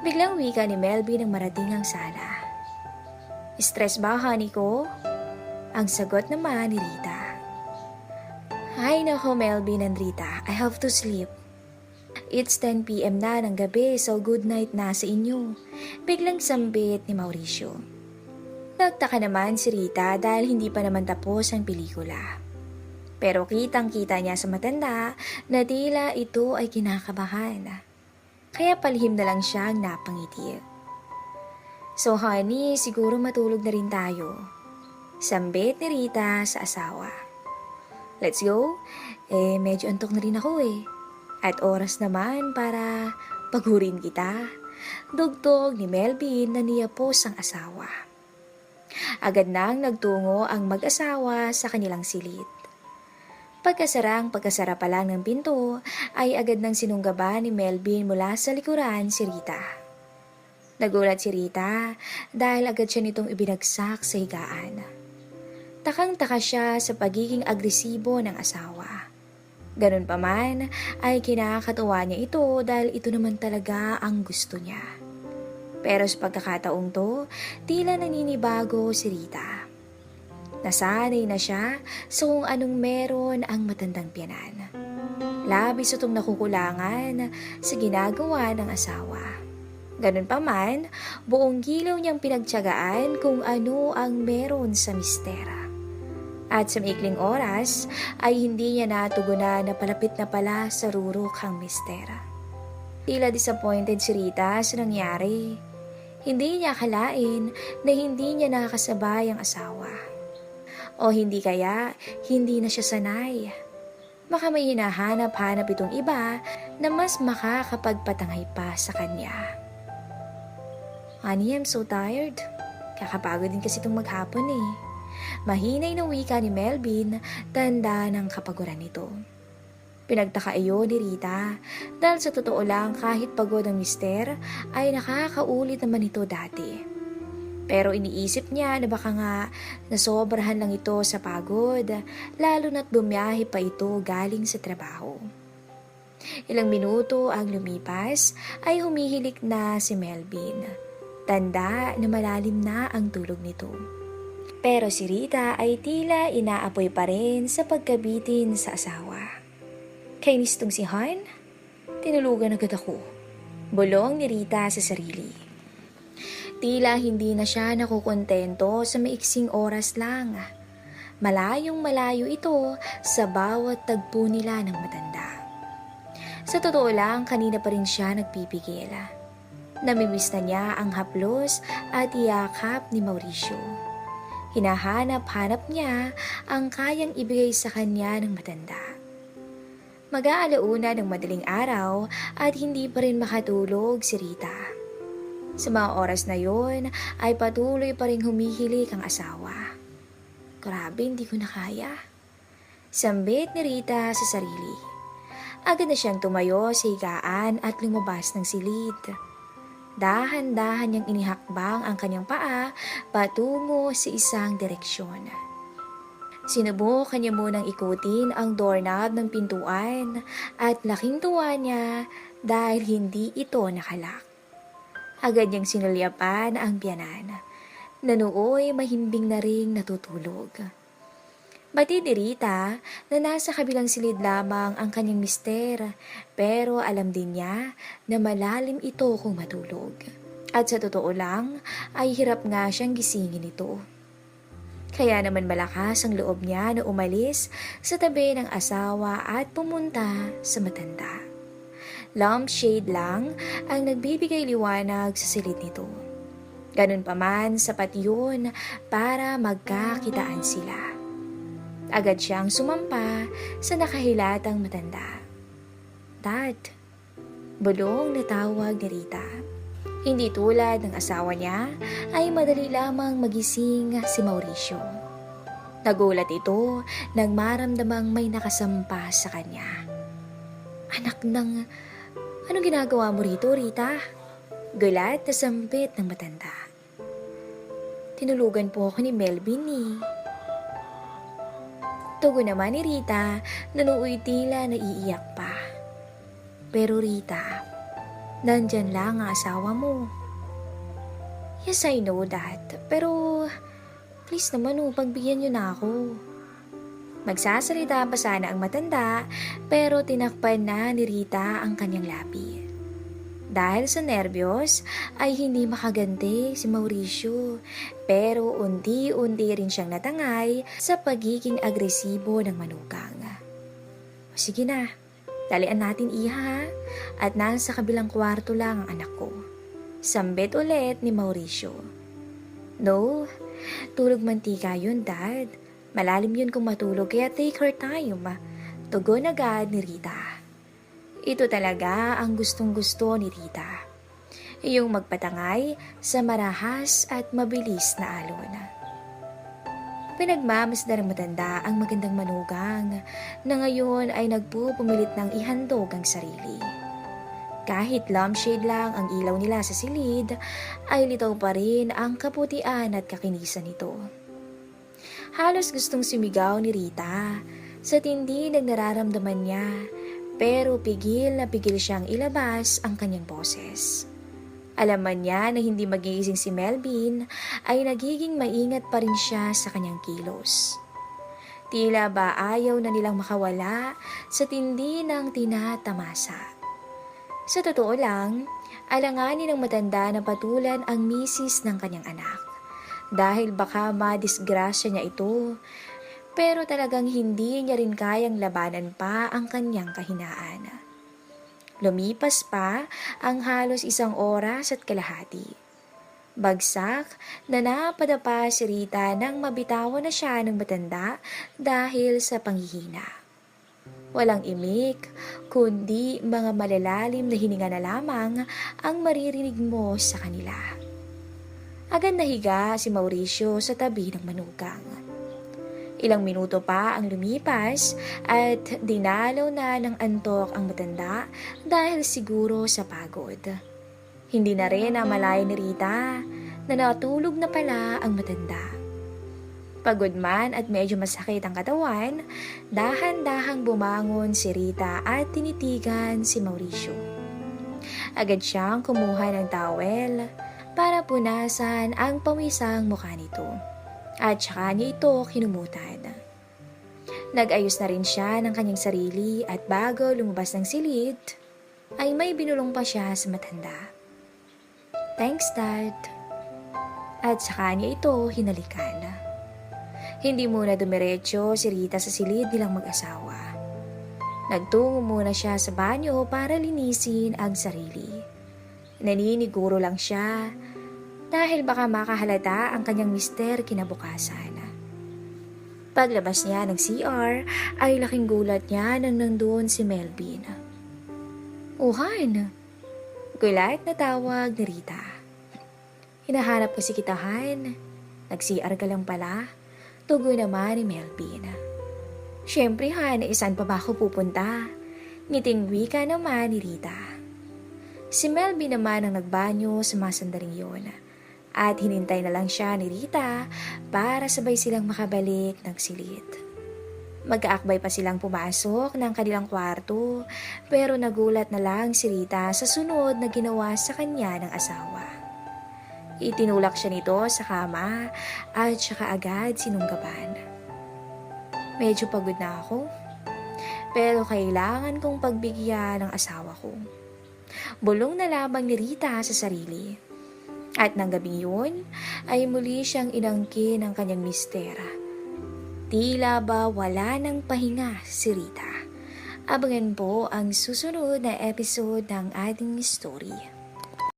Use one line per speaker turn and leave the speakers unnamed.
Biglang wika ni Melvin ng marating ang sala. Stress ba, honey ko? Ang sagot naman ni Rita. Ay nako Melvin and Rita, I have to sleep. It's 10 p.m. na ng gabi, so good night na sa inyo. Biglang sambit ni Mauricio. Nagtaka naman si Rita dahil hindi pa naman tapos ang pelikula. Pero kitang-kita niya sa matanda na tila ito ay kinakabahan. Kaya palihim na lang siyang napangiti. So honey, siguro matulog na rin tayo. Sambit ni Rita sa asawa. Let's go? Medyo antok na rin ako eh. At oras naman para paghurin kita. Dugtog ni Melvin na niyapos ang asawa. Agad nang nagtungo ang mag-asawa sa kanilang silid. Pagkasara pa lang ng pinto, ay agad nang sinunggaban ni Melvin mula sa likuran si Rita. Nagulat si Rita dahil agad siya nitong ibinagsak sa higaan. Takang-taka siya sa pagiging agresibo ng asawa. Ganun pa man ay kinakatuwa niya ito dahil ito naman talaga ang gusto niya. Pero sa pagkakataong to, tila naninibago si Rita. Nasanay na siya sa kung anong meron ang matandang biyanan. Labis itong nakukulangan sa ginagawa ng asawa. Ganun pa man, buong giliw niyang pinagtiyagaan kung ano ang meron sa mistera. At sa maikling oras ay hindi niya natugunan na palapit na pala sa rurok ang mistera. Tila disappointed si Rita sa nangyari. Hindi niya akalain na hindi niya nakakasabay ang asawa. O hindi kaya, hindi na siya sanay. Baka may hinahanap-hanap itong iba na mas makakapagpatangay pa sa kanya. Honey, I'm so tired. Kakapagod din kasi itong maghapon eh. Mahinay na wika ni Melvin, tanda ng kapaguran nito. Pinagtaka iyon ni Rita dahil sa totoo lang kahit pagod ang mister ay nakakaulit naman ito dati. Pero iniisip niya na baka nga nasobrahan lang ito sa pagod, lalo na't bumiyahe pa ito galing sa trabaho. Ilang minuto ang lumipas ay humihilik na si Melvin. Tanda na malalim na ang tulog nito. Pero si Rita ay tila inaapoy pa rin sa pagkabitin sa asawa. Kainis tong si Han? Tinulugan agad ako. Bulong ni Rita sa sarili. Tila hindi na siya nakukontento sa maiksing oras lang. Malayong malayo ito sa bawat tagpo nila ng matanda. Sa totoo lang, kanina pa rin siya nagpipigil. Namimiss na niya ang haplos at yakap ni Mauricio. Hinahanap-hanap niya ang kayang ibigay sa kanya ng matanda. Mag-aalauna ng madaling araw at hindi pa rin makatulog si Rita. Sa mga oras na yon ay patuloy pa rin humihilik ang asawa. Grabe, hindi ko na kaya. Sambit ni Rita sa sarili. Agad na siyang tumayo sa higaan at lumabas ng silid. Dahan-dahan niyang inihakbang ang kanyang paa patungo sa isang direksyon. Sinubukan niya munang ikutin ang doorknob ng pintuan at laking tuwa niya dahil hindi ito nakalak. Agad niyang sinulyapan ang biyanan, na nooy mahimbing na ring natutulog. Batid ni Rita na nasa kabilang silid lamang ang kanyang mister, pero alam din niya na malalim ito kung matulog. At sa totoo lang, ay hirap nga siyang gisingin ito. Kaya naman malakas ang loob niya na umalis sa tabi ng asawa at pumunta sa matanda. Lampshade lang ang nagbibigay liwanag sa silid nito. Ganun pa man, sapat yun para magkakitaan sila. Agad siyang sumampa sa nakahilatang matanda. Dad, bulong na tawag ni Rita. Hindi tulad ng asawa niya, ay madali lamang magising si Mauricio. Nagulat ito nang maramdamang may nakasampa sa kanya. Anak ng... Anong ginagawa mo rito, Rita? Gulat na sampit ng matanda. Tinulugan po ako ni Melvin eh. Tugon naman ni Rita na nooy tila naiiyak pa. Pero Rita, nandyan lang ang asawa mo. Yes, I know that. Pero please naman pagbigyan niyo na ako. Magsasalita pa sana ang matanda pero tinakpan na ni Rita ang kanyang labi. Dahil sa nerbiyos ay hindi makaganti si Mauricio pero unti-unti rin siyang natangay sa pagiging agresibo ng manugang. O sige na, dalian natin iha at nasa kabilang kwarto lang ang anak ko. Sambit ulit ni Mauricio. No, tulog mantika yun, Dad. Malalim yun kung matulog kaya take her time. Tugon agad ni Rita. Ito talaga ang gustong-gusto ni Rita. Iyong magpatangay sa marahas at mabilis na alon. Pinagmamasdan ng matanda ang magandang manugang na ngayon ay nagpupumilit ng ihandog ang sarili. Kahit lampshade lang ang ilaw nila sa silid, ay litaw pa rin ang kaputian at kakinisan nito. Halos gustong sumigaw ni Rita sa tindi ng nararamdaman niya, pero pigil na pigil siyang ilabas ang kanyang boses. Alaman niya na hindi magigising si Melvin ay nagiging maingat pa rin siya sa kanyang kilos. Tila ba ayaw na nilang makawala sa tindi ng tinatamasa. Sa totoo lang, alanganin ng matanda na patulan ang misis ng kanyang anak. Dahil baka madisgrasya niya ito, pero talagang hindi niya rin kayang labanan pa ang kanyang kahinaan. Lumipas pa ang halos 1 oras at kalahati. Bagsak na napadapa si Rita nang mabitawan na siya ng matanda dahil sa panghihina. Walang imik, kundi mga malalalim na hininga na lamang ang maririnig mo sa kanila. Agad nahiga si Mauricio sa tabi ng manugang. Ilang minuto pa ang lumipas at dinalaw na ng antok ang matanda dahil siguro sa pagod. Hindi na rin namalayan ni Rita na natulog na pala ang matanda. Pagod man at medyo masakit ang katawan, dahan-dahang bumangon si Rita at tinitigan si Mauricio. Agad siyang kumuha ng towel para punasan ang pawisang mukha nito. At saka niya ito kinumutan. Nag-ayos na rin siya ng kanyang sarili at bago lumabas ng silid, ay may binulong pa siya sa matanda. Thanks, Dad. At saka niya ito hinalikan. Hindi muna dumiretso si Rita sa silid nilang mag-asawa. Nagtungo muna siya sa banyo para linisin ang sarili. Naniniguro lang siya dahil baka makahalata ang kanyang mister kinabukasan. Paglabas niya ng CR ay laking gulat niya nang nandoon si Melvin. "Han!" Gulat na tawag ni Rita. "Hinahanap kasi kita, Han. Nag-CR ka lang pala." Tugon naman ni Melvin. "Siyempre, Han, saan pa ba ako pupunta?" Ngiting wika naman ni Rita. Si Melvin naman ang nagbanyo sa mga sandaling yun. At hinintay na lang siya ni Rita para sabay silang makabalik ng silid. Mag-aakbay pa silang pumasok ng kanilang kwarto pero nagulat na lang si Rita sa sunod na ginawa sa kanya ng asawa. Itinulak siya nito sa kama at saka agad sinunggaban. Medyo pagod na ako, pero kailangan kong pagbigyan ng asawa ko. Bulong na lamang ni Rita sa sarili. At nang gabing yun, ay muli siyang inangkin ng kanyang mister. Tila ba wala ng pahinga si Rita. Abangan po ang susunod na episode ng ating story.